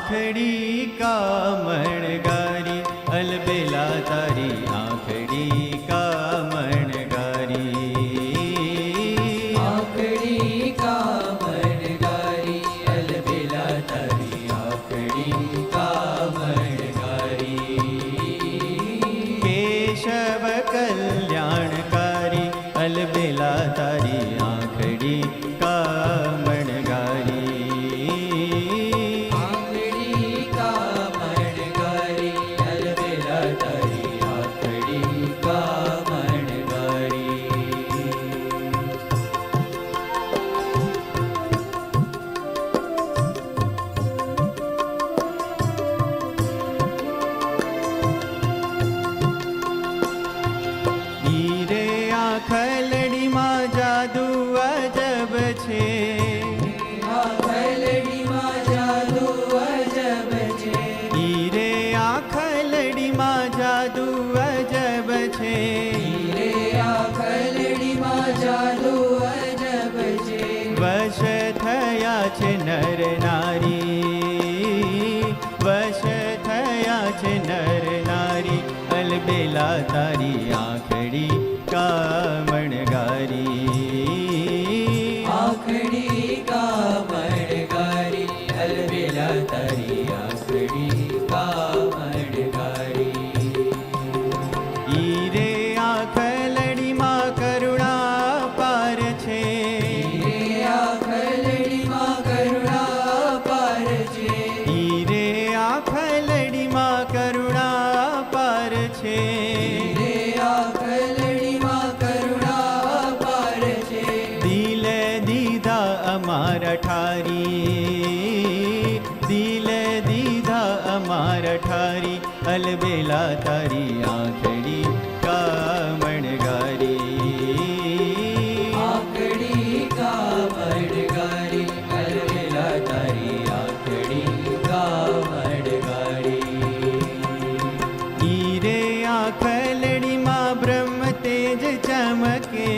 આખડી કામણગારી અલબેલા તારી આખડી કામણગારી. આખડી કામણગારી અલબેલા તારી આખડી કામણગારી. કેશવ કલ્યાણકારી અલબેલા તારી આખડી કામણગારી. આખડી કામણગારી અલબેલા તારી આખડી કામણગારી. હીરે આખલડીમાં જાદુ અજબ છે. આખલડીમાં જાદુ અજબ છે. હીરે આખલડીમાં જાદુ અજબ છે. હીરે આખલડીમાં જાદુ અજબ છે. વશ થયા છે નર નારી, વશ થયા છે નર નારી અલબેલા તારી આખડી કામણગારી. આખડી કામણગારી અલબેલા તારી આખડી કામણગારી. હીરે આખલડીમાં કરુણા પાર છે. હીરે આખલડીમાં કરુણા પાર છે. હીરે આખલડીમાં કરુણા પાર છે. હીરે આખલડીમાં કરુણા પાર છે. દિલ દીધા અમારા ઠારી, દિલ દીધા અમારા ઠારી અલબેલા તારી આખડી કામણગારી. આખડી કામણગારી અલબેલા તારી આખડી કામણગારી. હીરે આખલડીમાં બ્રહ્મ તેજ ચમકે.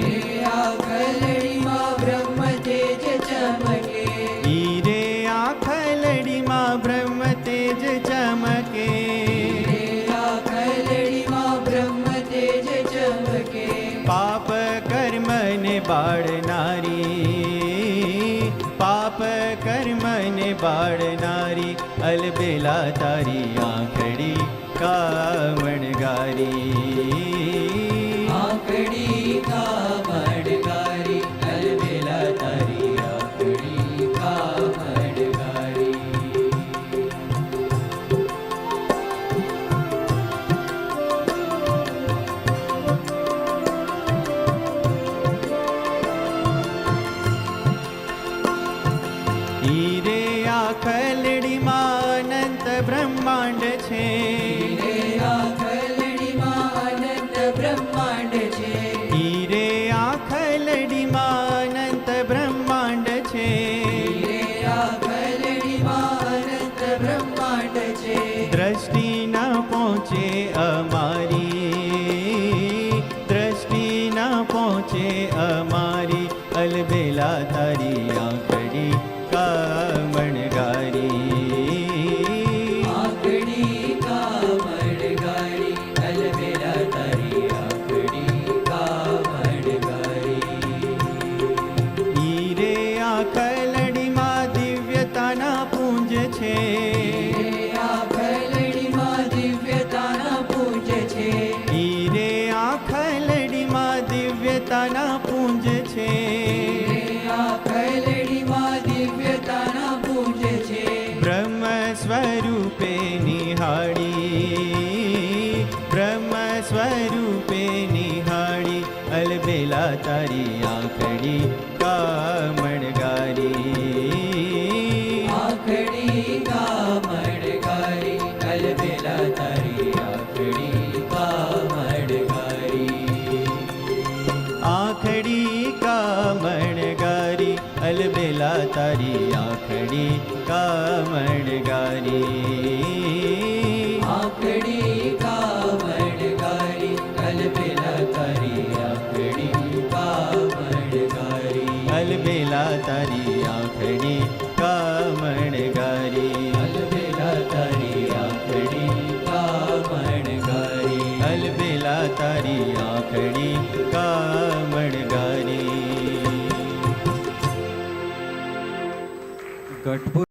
હીરે આખલડીમાં બ્રહ્મ તેજ ચમકે. હીરે આખલડીમાં બ્રહ્મ તેજ ચમકે. હીરે આખલડીમાં બ્રહ્મ તેજ ચમકે. પાપ કર્મને બાળનારી, પાપ કર્મને બાળનારી અલબેલા તારી આખડી કામણગારી. આખડી કામણગારી અલબેલા તારી આખડી કામણગારી. હીરે આખલડીમાં અનંત બ્રહ્માંડ છે. હીરે આખલડીમાં અનંત બ્રહ્માંડ છે. હીરે આખલડીમાં અનંત બ્રહ્માંડ છે. હીરે આખલડીમાં અનંત બ્રહ્માંડ છે. દ્રષ્ટિ ન પહોંચે અમારી, દ્રષ્ટિ ન પહોંચે અમારી અલબેલા તારી આખડી કામણગારી. આખડી કામણગારી અલબેલા તારી આખડી કામણગારી. હીરે આખલડીમાં દિવ્યતાના પુંજ છે. હીરે આખલડીમાં દિવ્યતાના પુંજ છે. હીરે આખલડીમાં દિવ્યતાના પુંજ છે. હીરે આખલડીમાં દિવ્યતાના પુંજ છે. બ્રહ્મ સ્વરૂપે નિહાળી, બ્રહ્મ સ્વરૂપે નિહાળી અલબેલા તારી આખડી કામણગારી. આખડી કામણગારી અલબેલા તારી આખડી કામણગારી. આખડી કામણગારી અલબેલા તારી આખડી કામણગારી. આખડી કામણગારી અલબેલા તારી આખડી કામણગારી. અલબેલા તારી આખડી કામણગારી. અલબેલા તારી આંખડી કામણગારી. ગઢપુર